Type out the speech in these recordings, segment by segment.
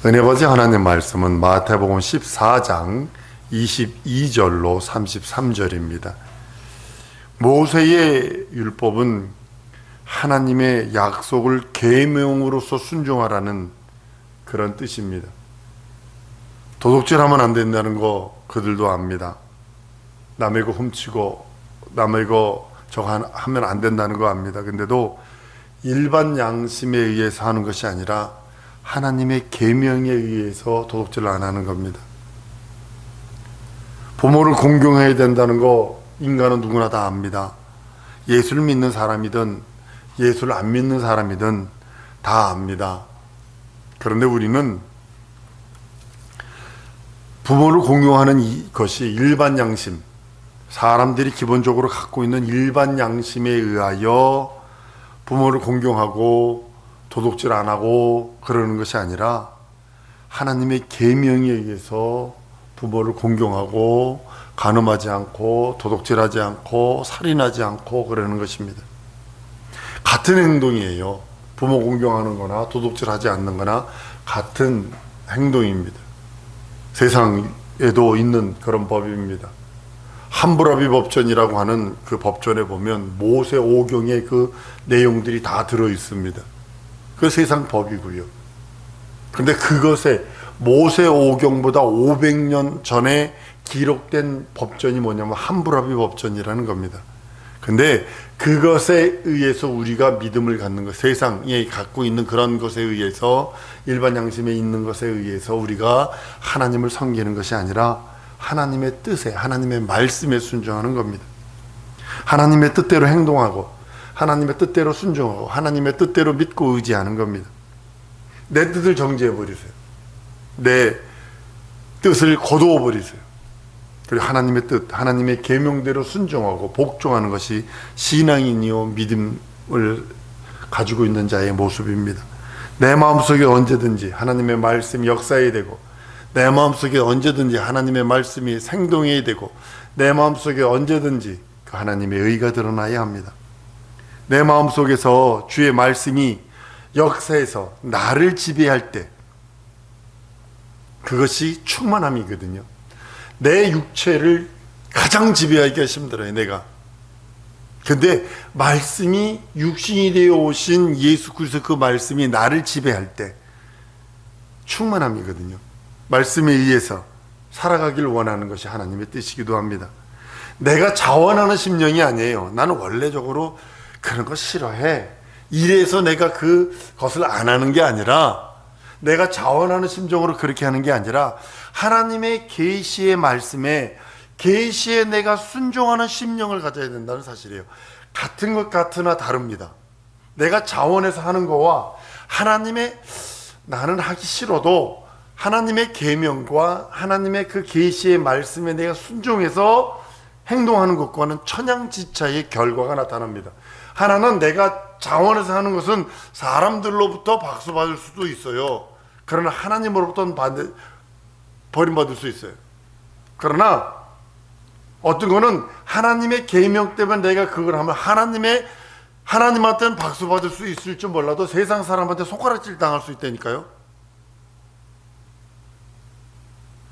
은혜 버지 하나님 말씀은 마태복음 14장 22절로 33절입니다. 모세의 율법은 하나님의 약속을 계명으로서 순종하라는 그런 뜻입니다. 도둑질하면 안 된다는 거 그들도 압니다. 남의 거 훔치고 남의 거 저거 하면 안 된다는 거 압니다. 근데도 일반 양심에 의해서 하는 것이 아니라 하나님의 계명에 의해서 도둑질을 안 하는 겁니다. 부모를 공경해야 된다는 거 인간은 누구나 다 압니다. 예수를 믿는 사람이든 예수를 안 믿는 사람이든 다 압니다. 그런데 우리는 부모를 공경하는 것이 일반 양심, 사람들이 기본적으로 갖고 있는 일반 양심에 의하여 부모를 공경하고 도둑질 안 하고 그러는 것이 아니라 하나님의 계명에 의해서 부모를 공경하고 간음하지 않고 도둑질하지 않고 살인하지 않고 그러는 것입니다. 같은 행동이에요. 부모 공경하는 거나 도둑질하지 않는 거나 같은 행동입니다. 세상에도 있는 그런 법입니다. 함부라비 법전이라고 하는 그 법전에 보면 모세 오경의 그 내용들이 다 들어 있습니다. 그 세상 법이고요. 근데 그것에 모세 오경보다 500년 전에 기록된 법전이 뭐냐면 함부라비 법전이라는 겁니다. 근데 그것에 의해서 우리가 믿음을 갖는 것, 세상에 갖고 있는 그런 것에 의해서, 일반 양심에 있는 것에 의해서 우리가 하나님을 섬기는 것이 아니라 하나님의 뜻에, 하나님의 말씀에 순종하는 겁니다. 하나님의 뜻대로 행동하고 하나님의 뜻대로 순종하고 하나님의 뜻대로 믿고 의지하는 겁니다. 내 뜻을 정지해 버리세요. 내 뜻을 거두어 버리세요. 그리고 하나님의 뜻, 하나님의 계명대로 순종하고 복종하는 것이 신앙이니요 믿음을 가지고 있는 자의 모습입니다. 내 마음속에 언제든지 하나님의 말씀이 역사해야 되고, 내 마음속에 언제든지 하나님의 말씀이 생동해야 되고, 내 마음속에 언제든지 그 하나님의 의가 드러나야 합니다. 내 마음속에서 주의 말씀이 역사해서 나를 지배할 때 그것이 충만함이거든요. 내 육체를 가장 지배하기가 힘들어요, 내가. 근데 말씀이 육신이 되어 오신 예수 그리스도 그 말씀이 나를 지배할 때 충만함이거든요. 말씀에 의해서 살아가길 원하는 것이 하나님의 뜻이기도 합니다. 내가 자원하는 심령이 아니에요. 나는 원래적으로 그런 거 싫어해. 이래서 내가 그것을 안 하는 게 아니라, 내가 자원하는 심정으로 그렇게 하는 게 아니라 하나님의 계시의 말씀에, 계시에 내가 순종하는 심령을 가져야 된다는 사실이에요. 같은 것 같으나 다릅니다. 내가 자원해서 하는 거와 하나님의, 나는 하기 싫어도 하나님의 계명과 하나님의 그 계시의 말씀에 내가 순종해서 행동하는 것과는 천양지차의 결과가 나타납니다. 하나는 내가 자원해서 하는 것은 사람들로부터 박수 받을 수도 있어요. 그러나 하나님으로부터는 버림받을 수 있어요. 그러나 어떤 거는 하나님의 계명 때문에 내가 그걸 하면 하나님한테는 박수 받을 수 있을지 몰라도 세상 사람한테 손가락질 당할 수 있다니까요.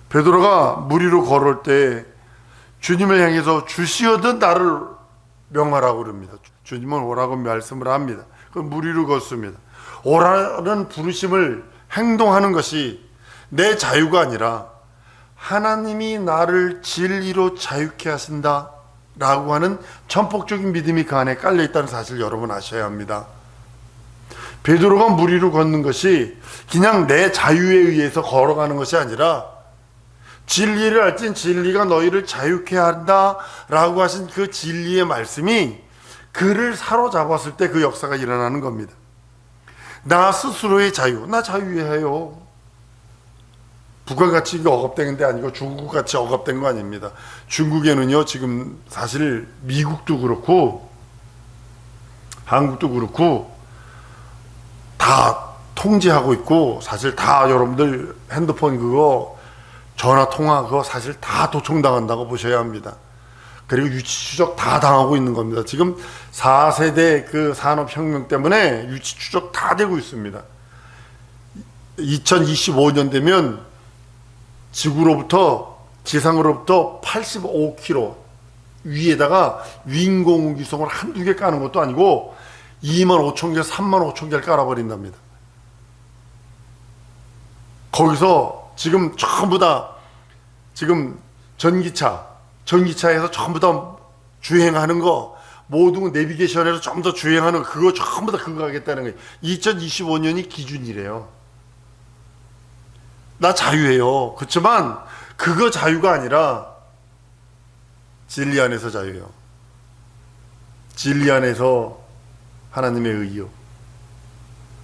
베드로가 물 위로 걸을 때 주님을 향해서 주시어든 나를 명하라고 그럽니다. 주님은 오라고 말씀을 합니다. 그 물 위로 걷습니다. 오라는 부르심을 행동하는 것이 내 자유가 아니라 하나님이 나를 진리로 자유케 하신다 라고 하는 전폭적인 믿음이 그 안에 깔려 있다는 사실 여러분 아셔야 합니다. 베드로가 물 위로 걷는 것이 그냥 내 자유에 의해서 걸어가는 것이 아니라 진리를 알진 진리가 너희를 자유케 한다 라고 하신 그 진리의 말씀이 그를 사로잡았을 때 그 역사가 일어나는 겁니다. 나 스스로의 자유, 나 자유해요. 북한같이 억압된 게 아니고 중국같이 억압된 거 아닙니다. 중국에는요, 지금 사실 미국도 그렇고 한국도 그렇고 다 통제하고 있고, 사실 다 여러분들 핸드폰 그거 전화 통화 그거 사실 다 도청당한다고 보셔야 합니다. 그리고 유치 추적 다 당하고 있는 겁니다. 지금 4세대 그 산업혁명 때문에 유치 추적 다 되고 있습니다. 2025년 되면 지상으로부터 85km 위에다가 인공위성을 한두 개 까는 것도 아니고 25,000개, 35,000개를 깔아버린답니다. 거기서 지금 전부 다 지금 전기차에서 전부 다 주행하는 거, 모든 내비게이션에서 전부 다 주행하는 거, 그거 전부 다 그거 하겠다는 거예요. 2025년이 기준이래요. 나 자유해요. 그렇지만 그거 자유가 아니라 진리 안에서 자유요. 진리 안에서 하나님의 의요.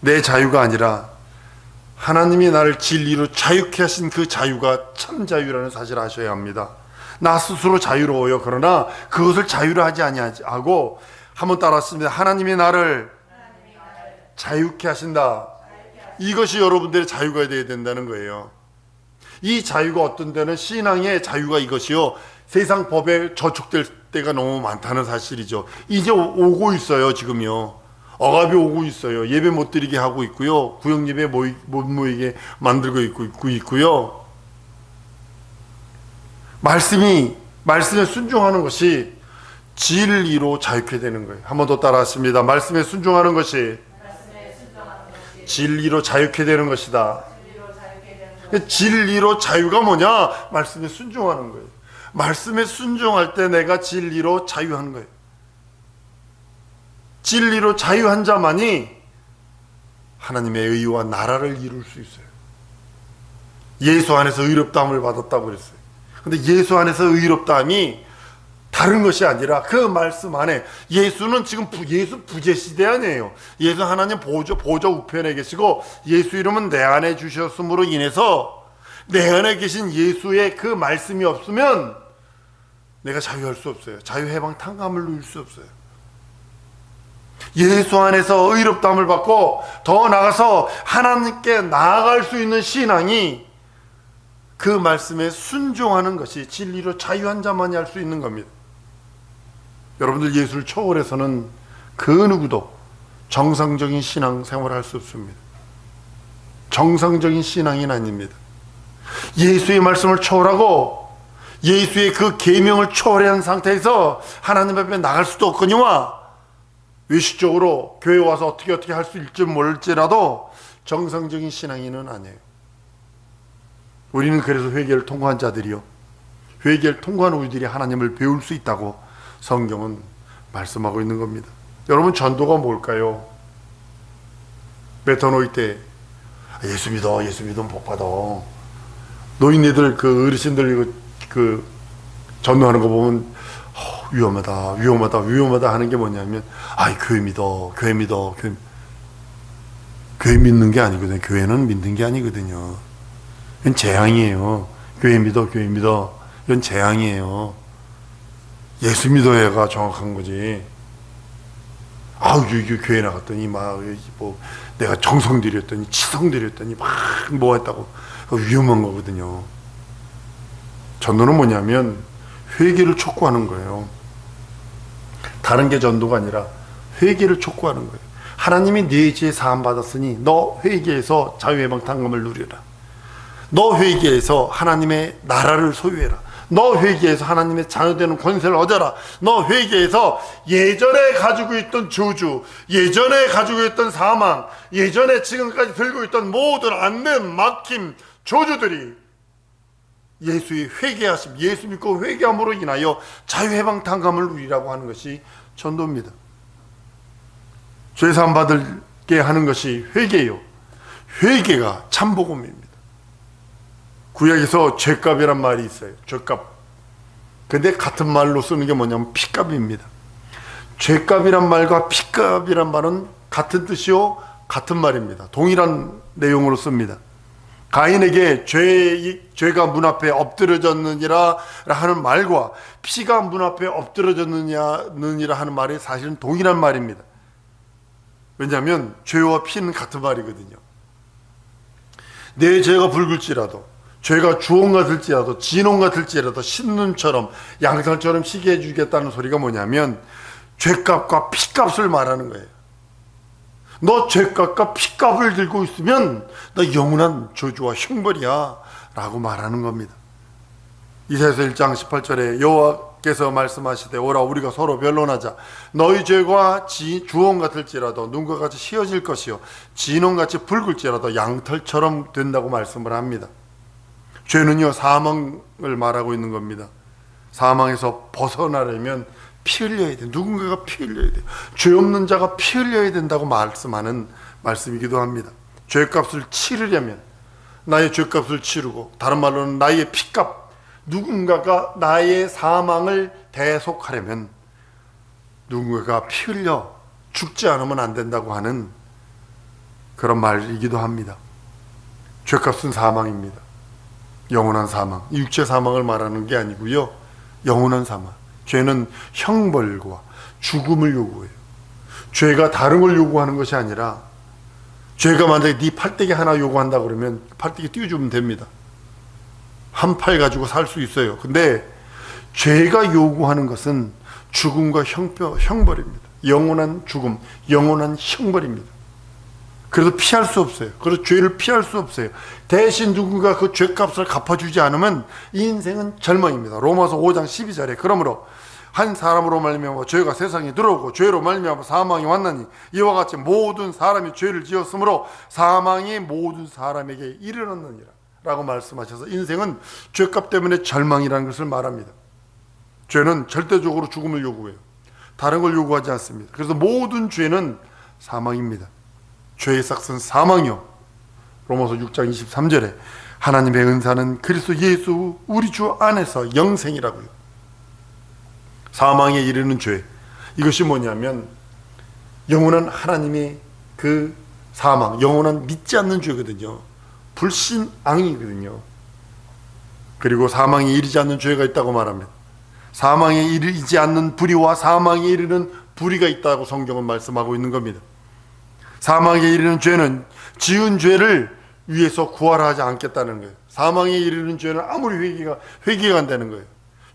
내 자유가 아니라 하나님이 나를 진리로 자유케 하신 그 자유가 참 자유라는 사실을 아셔야 합니다. 나 스스로 자유로워요. 그러나 그것을 자유로 하지 아니하고 한번 따랐습니다. 하나님이 나를 자유케 하신다. 이것이 여러분들의 자유가 되어야 된다는 거예요. 이 자유가 어떤 때는 신앙의 자유가 이것이요, 세상 법에 저촉될 때가 너무 많다는 사실이죠. 이제 오고 있어요. 지금요 억압이 오고 있어요. 예배 못 드리게 하고 있고요, 구역 예배 못 모이게 만들고 있고요. 말씀에 순종하는 것이 진리로 자유케 되는 거예요. 한 번 더 따라하십니다. 말씀에 순종하는 것이 진리로 자유케 되는 것이다. 진리로 자유가 뭐냐? 말씀에 순종하는 거예요. 말씀에 순종할 때 내가 진리로 자유하는 거예요. 진리로 자유한 자만이 하나님의 의와 나라를 이룰 수 있어요. 예수 안에서 의롭다함을 받았다고 그랬어요. 근데 예수 안에서 의롭다함이 다른 것이 아니라 그 말씀 안에, 예수는 지금 예수 부재 시대 아니에요. 예수 하나님 보좌 우편에 계시고 예수 이름은 내 안에 주셨음으로 인해서 내 안에 계신 예수의 그 말씀이 없으면 내가 자유할 수 없어요. 자유해방 탕감을 누릴 수 없어요. 예수 안에서 의롭다함을 받고 더 나아가서 하나님께 나아갈 수 있는 신앙이 그 말씀에 순종하는 것이 진리로 자유한 자만이 할 수 있는 겁니다. 여러분들 예수를 초월해서는 그 누구도 정상적인 신앙 생활을 할 수 없습니다. 정상적인 신앙인 아닙니다. 예수의 말씀을 초월하고 예수의 그 계명을 초월한 상태에서 하나님 앞에 나갈 수도 없거니와 외식적으로 교회 와서 어떻게 할 수 있을지 모를지라도 정상적인 신앙인은 아니에요. 우리는 그래서 회개를 통과한 자들이요, 회개를 통과한 우리들이 하나님을 배울 수 있다고 성경은 말씀하고 있는 겁니다. 여러분, 전도가 뭘까요? 메타노이 때 예수 믿으면 복 받아. 노인네들 그 어르신들 그 전도하는 거 보면 위험하다 하는 게 뭐냐면, 교회 믿어. 교회 믿는 게 아니거든요. 교회는 믿는 게 아니거든요. 이건 재앙이에요. 교회 믿어. 이건 재앙이에요. 예수 믿어야가 정확한 거지. 교회 나갔더니 내가 정성 들였더니 치성 들였더니 뭐 했다고 위험한 거거든요. 전도는 뭐냐면 회개를 촉구하는 거예요. 다른 게 전도가 아니라 회개를 촉구하는 거예요. 하나님이 네 죄 사함 받았으니 너 회개해서 자유해방 탕감을 누리라. 너 회개해서 하나님의 나라를 소유해라. 너 회개해서 하나님의 자녀되는 권세를 얻어라. 너 회개해서 예전에 가지고 있던 저주, 예전에 가지고 있던 사망, 예전에 지금까지 들고 있던 모든 안냄, 막힘, 저주들이 예수의 회개하심, 예수 믿고 회개함으로 인하여 자유해방 탕감을 누리라고 하는 것이 전도입니다. 죄사함 받게 하는 것이 회개예요. 회개가 참복음입니다. 구약에서 죄값이란 말이 있어요. 죄값. 근데 같은 말로 쓰는 게 뭐냐면 피값입니다. 죄값이란 말과 피값이란 말은 같은 뜻이요, 같은 말입니다. 동일한 내용으로 씁니다. 가인에게 죄가 문 앞에 엎드려졌느니라 하는 말과 피가 문 앞에 엎드려졌느니라 하는 말이 사실은 동일한 말입니다. 왜냐하면 죄와 피는 같은 말이거든요. 내 죄가 붉을지라도, 죄가 주홍 같을지라도, 진홍 같을지라도 신눈처럼 양털처럼 시게 해주겠다는 소리가 뭐냐면 죄값과 피값을 말하는 거예요. 너 죄값과 피값을 들고 있으면 너 영원한 저주와 형벌이야 라고 말하는 겁니다. 이사야서 1장 18절에 여호와께서 말씀하시되 오라 우리가 서로 변론하자. 너희 죄가 주홍 같을지라도 눈과 같이 휘어질 것이요 진홍같이 붉을지라도 양털처럼 된다고 말씀을 합니다. 죄는요 사망을 말하고 있는 겁니다. 사망에서 벗어나려면 피 흘려야 돼. 누군가가 피 흘려야 돼. 죄 없는 자가 피 흘려야 된다고 말씀하는 말씀이기도 합니다. 죄값을 치르려면 나의 죄값을 치르고, 다른 말로는 나의 피값, 누군가가 나의 사망을 대속하려면 누군가가 피 흘려 죽지 않으면 안 된다고 하는 그런 말이기도 합니다. 죄값은 사망입니다. 영원한 사망, 육체 사망을 말하는 게 아니고요, 영원한 사망. 죄는 형벌과 죽음을 요구해요. 죄가 다른 걸 요구하는 것이 아니라, 죄가 만약에 네 팔대기 하나 요구한다 그러면 팔대기 띄워주면 됩니다. 한 팔 가지고 살 수 있어요. 근데 죄가 요구하는 것은 죽음과 형벌입니다. 영원한 죽음, 영원한 형벌입니다. 그래서 피할 수 없어요. 그래서 죄를 피할 수 없어요. 대신 누군가 그 죄값을 갚아주지 않으면 이 인생은 절망입니다. 로마서 5장 12절에 그러므로 한 사람으로 말미암아 죄가 세상에 들어오고 죄로 말미암아 사망이 왔나니 이와 같이 모든 사람이 죄를 지었으므로 사망이 모든 사람에게 이르렀느니라 라고 말씀하셔서 인생은 죄값 때문에 절망이라는 것을 말합니다. 죄는 절대적으로 죽음을 요구해요. 다른 걸 요구하지 않습니다. 그래서 모든 죄는 사망입니다. 죄의 삭은 사망이요. 로마서 6장 23절에 하나님의 은사는 그리스도 예수 우리 주 안에서 영생이라고요. 사망에 이르는 죄, 이것이 뭐냐면 영원한 하나님의 그 사망, 영원한 믿지 않는 죄거든요. 불신앙이거든요. 그리고 사망에 이르지 않는 죄가 있다고 말합니다. 사망에 이르지 않는 불의와 사망에 이르는 불의가 있다고 성경은 말씀하고 있는 겁니다. 사망에 이르는 죄는 지은 죄를 위해서 구하라 하지 않겠다는 거예요. 사망에 이르는 죄는 아무리 회개가 안 되는 거예요.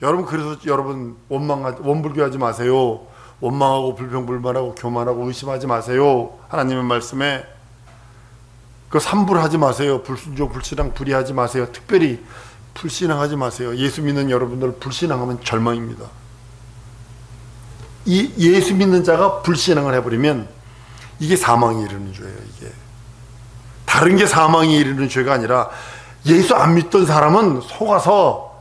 여러분, 그래서 여러분 원불교하지 마세요. 원망하고 불평불만하고 교만하고 의심하지 마세요. 하나님의 말씀에 그 삼불하지 마세요. 불순종, 불신앙, 불의하지 마세요. 특별히 불신앙하지 마세요. 예수 믿는 여러분들 불신앙하면 절망입니다. 이 예수 믿는 자가 불신앙을 해버리면 이게 사망에 이르는 죄예요. 이게 다른 게 사망에 이르는 죄가 아니라, 예수 안 믿던 사람은 속아서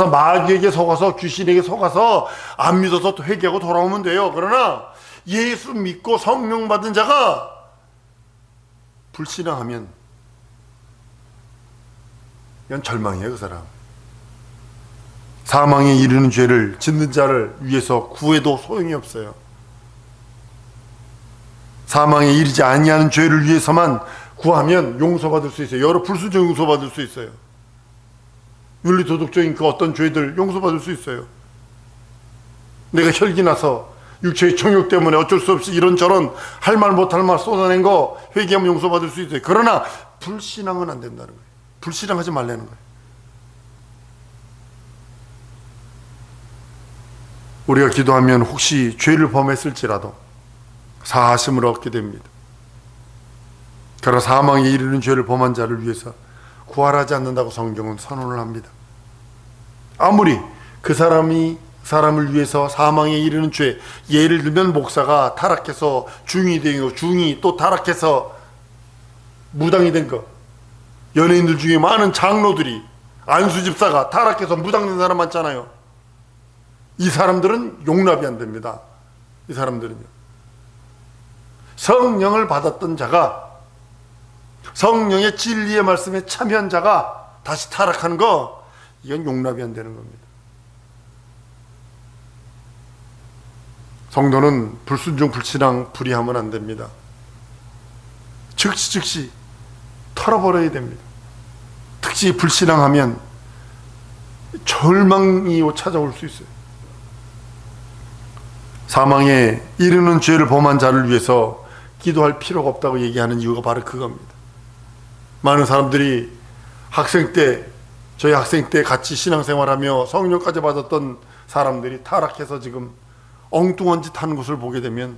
마귀에게 속아서 귀신에게 속아서 안 믿어서 회개하고 돌아오면 돼요. 그러나 예수 믿고 성령 받은 자가 불신앙하면 이건 절망이에요. 그 사람 사망에 이르는 죄를 짓는 자를 위해서 구해도 소용이 없어요. 사망에 이르지 아니하는 죄를 위해서만 구하면 용서받을 수 있어요. 여러 불순종 용서받을 수 있어요. 윤리도덕적인 그 어떤 죄들 용서받을 수 있어요. 내가 혈기 나서 육체의 정욕 때문에 어쩔 수 없이 이런저런 할 말 못할 말 쏟아낸 거 회개하면 용서받을 수 있어요. 그러나 불신앙은 안 된다는 거예요. 불신앙하지 말라는 거예요. 우리가 기도하면 혹시 죄를 범했을지라도 사하심을 얻게 됩니다. 그러나 사망에 이르는 죄를 범한 자를 위해서 구하지 않는다고 성경은 선언을 합니다. 아무리 그 사람을 위해서 사망에 이르는 죄, 예를 들면 목사가 타락해서 중이 된 거, 중이 또 타락해서 무당이 된 거, 연예인들 중에 많은 장로들이, 안수 집사가 타락해서 무당된 사람 많잖아요. 이 사람들은 용납이 안 됩니다. 이 사람들은요, 성령을 받았던 자가, 성령의 진리의 말씀에 참여한 자가 다시 타락하는 거, 이건 용납이 안 되는 겁니다. 성도는 불순종, 불신앙, 불의하면 안 됩니다. 즉시 털어버려야 됩니다. 특히 불신앙하면 절망이 찾아올 수 있어요. 사망에 이르는 죄를 범한 자를 위해서 기도할 필요가 없다고 얘기하는 이유가 바로 그겁니다. 많은 사람들이 저희 학생 때 같이 신앙생활하며 성령까지 받았던 사람들이 타락해서 지금 엉뚱한 짓 하는 것을 보게 되면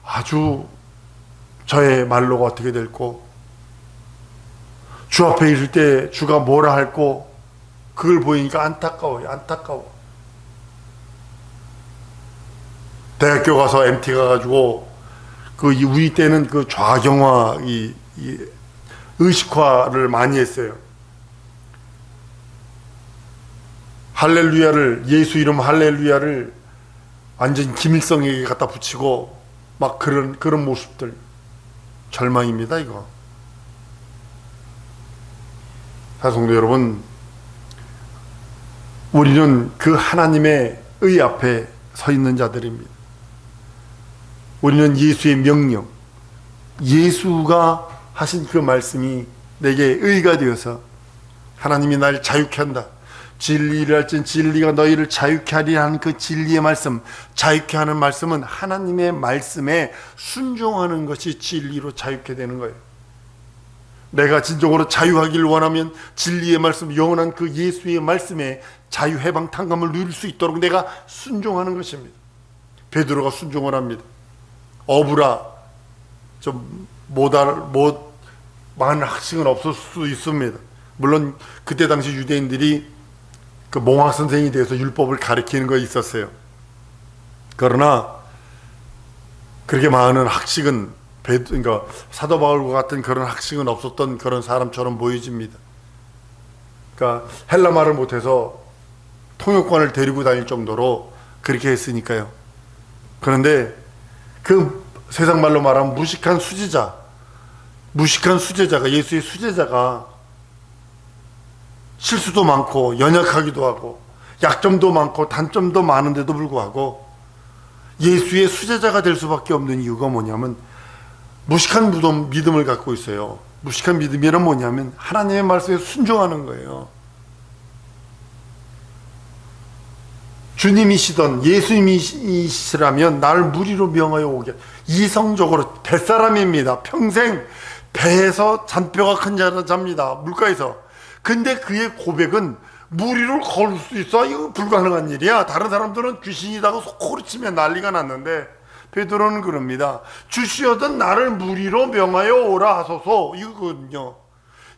아주 저의 말로가 어떻게 될고, 주 앞에 있을 때 주가 뭐라 할고, 그걸 보이니까 안타까워요. 안타까워. 대학교 가서 MT 가가지고 우리 때는 그 좌경화, 이 의식화를 많이 했어요. 할렐루야를, 예수 이름 할렐루야를 완전 김일성에게 갖다 붙이고 막 그런 모습들, 절망입니다, 이거. 사성도 여러분, 우리는 그 하나님의 의 앞에 서 있는 자들입니다. 우리는 예수의 명령, 예수가 하신 그 말씀이 내게 의가 되어서 하나님이 나를 자유케 한다. 진리를 할진 진리가 너희를 자유케 하리라 하는 그 진리의 말씀, 자유케 하는 말씀은 하나님의 말씀에 순종하는 것이 진리로 자유케 되는 거예요. 내가 진정으로 자유하기를 원하면 진리의 말씀, 영원한 그 예수의 말씀에 자유, 해방, 탕감을 누릴 수 있도록 내가 순종하는 것입니다. 베드로가 순종을 합니다. 어부라 좀 많은 학식은 없을 수 있습니다. 물론 그때 당시 유대인들이 그 몽학 선생이 되어서 율법을 가르치는 거 있었어요. 그러나 그렇게 많은 학식은, 그러니까 사도 바울과 같은 그런 학식은 없었던 그런 사람처럼 보여집니다. 그러니까 헬라 말을 못해서 통역관을 데리고 다닐 정도로 그렇게 했으니까요. 그런데 그 세상 말로 말하면 무식한 수제자가, 예수의 수제자가 실수도 많고 연약하기도 하고 약점도 많고 단점도 많은데도 불구하고 예수의 수제자가 될 수밖에 없는 이유가 뭐냐면 무식한 믿음을 갖고 있어요. 무식한 믿음이란 뭐냐면 하나님의 말씀에 순종하는 거예요. 주님이시던 예수님이시라면 나를 무리로 명하여 오게, 이성적으로 뱃사람입니다. 평생 배에서 잔뼈가 큰 자입니다. 물가에서. 근데 그의 고백은 무리를 걸을 수 있어? 이거 불가능한 일이야. 다른 사람들은 귀신이다고 소리치면 난리가 났는데 베드로는 그럽니다. 주시어던 나를 무리로 명하여 오라 하소서, 이거거든요.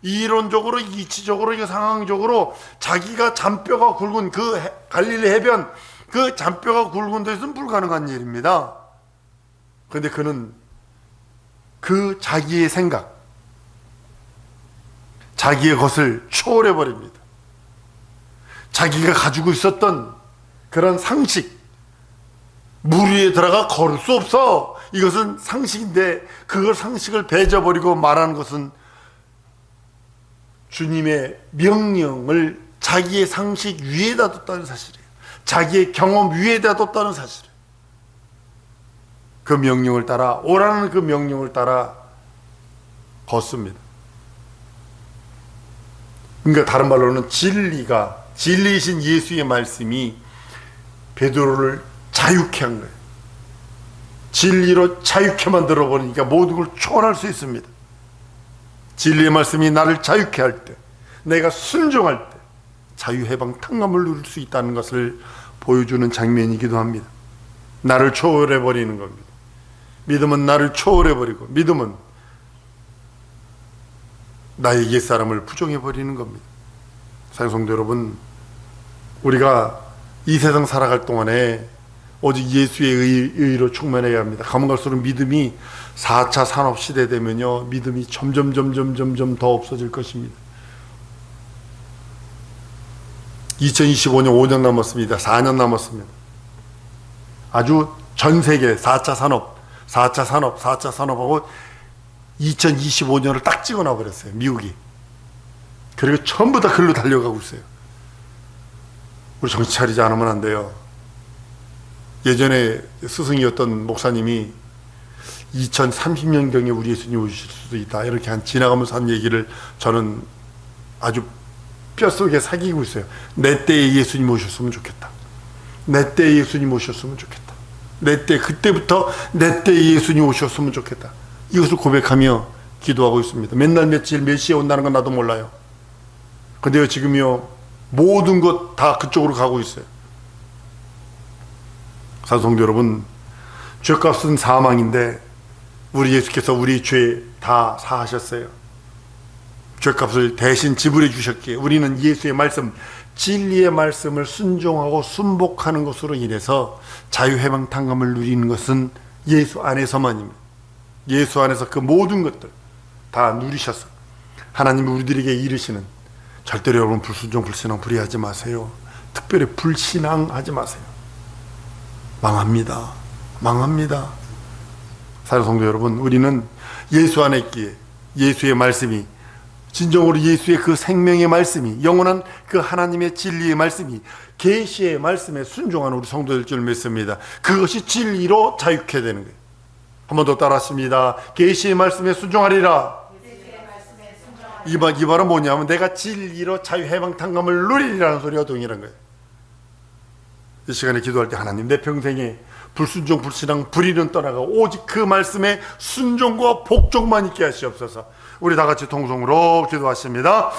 이론적으로, 이치적으로, 상황적으로 자기가 잔뼈가 굵은 그 갈릴리 해변, 그 잔뼈가 굵은 데서는 불가능한 일입니다. 그런데 그는 그 자기의 생각, 자기의 것을 초월해 버립니다. 자기가 가지고 있었던 그런 상식, 물 위에 들어가 걸을 수 없어, 이것은 상식인데 그걸 상식을 배져버리고 말하는 것은 주님의 명령을 자기의 상식 위에다 뒀다는 사실이에요. 자기의 경험 위에다 뒀다는 사실이에요. 그 명령을 따라, 오라는 그 명령을 따라 걷습니다. 그러니까 다른 말로는 진리이신 예수의 말씀이 베드로를 자유케 한 거예요. 진리로 자유케 만들어 버리니까 모든 걸 초월할 수 있습니다. 진리의 말씀이 나를 자유케 할 때, 내가 순종할 때 자유, 해방, 탕감을 누릴 수 있다는 것을 보여주는 장면이기도 합니다. 나를 초월해 버리는 겁니다. 믿음은 나를 초월해 버리고, 믿음은 나의 옛사람을 부정해 버리는 겁니다. 사랑성도 여러분, 우리가 이 세상 살아갈 동안에 오직 예수의 의로 충만해야 합니다. 가면 갈수록 믿음이 4차 산업시대 되면요, 믿음이 점점 더 없어질 것입니다. 2025년 5년 남았습니다. 4년 남았습니다. 아주 전 세계 4차 산업하고 2025년을 딱 찍어놔 버렸어요, 미국이. 그리고 전부 다 글로 달려가고 있어요. 우리 정신 차리지 않으면 안 돼요. 예전에 스승이었던 목사님이 2030년경에 우리 예수님 오실 수도 있다, 이렇게 지나가면서 한 얘기를 저는 아주 뼛속에 새기고 있어요. 내 때에 예수님 오셨으면 좋겠다. 내 때에 예수님 오셨으면 좋겠다. 그때부터 내 때에 예수님 오셨으면 좋겠다. 이것을 고백하며 기도하고 있습니다. 맨날 며칠 몇 시에 온다는 건 나도 몰라요. 근데요, 지금요, 모든 것 다 그쪽으로 가고 있어요. 사성도 여러분, 죄값은 사망인데 우리 예수께서 우리 죄 다 사하셨어요. 죄값을 대신 지불해 주셨기에 우리는 예수의 말씀, 진리의 말씀을 순종하고 순복하는 것으로 인해서 자유해방탕감을 누리는 것은 예수 안에서만입니다. 예수 안에서 그 모든 것들 다 누리셔서 하나님이 우리들에게 이르시는, 절대로 여러분 불순종 불신앙 불의하지 마세요. 특별히 불신앙하지 마세요. 망합니다. 망합니다. 사랑하는 성도 여러분, 우리는 예수 안에 있기에 예수의 말씀이, 진정으로 예수의 그 생명의 말씀이, 영원한 그 하나님의 진리의 말씀이, 계시의 말씀에 순종하는 우리 성도들 줄 믿습니다. 그것이 진리로 자유케 되는 거예요. 한 번 더 따라하십니다. 계시의 말씀에 순종하리라. 이 말은 뭐냐면 내가 진리로 자유해방탕감을 누리리라는 소리와 동일한 거예요. 이 시간에 기도할 때 하나님, 내 평생에 불순종 불신앙 불의는 떠나가고 오직 그 말씀에 순종과 복종만 있게 하시옵소서. 우리 다 같이 통성으로 기도하십니다.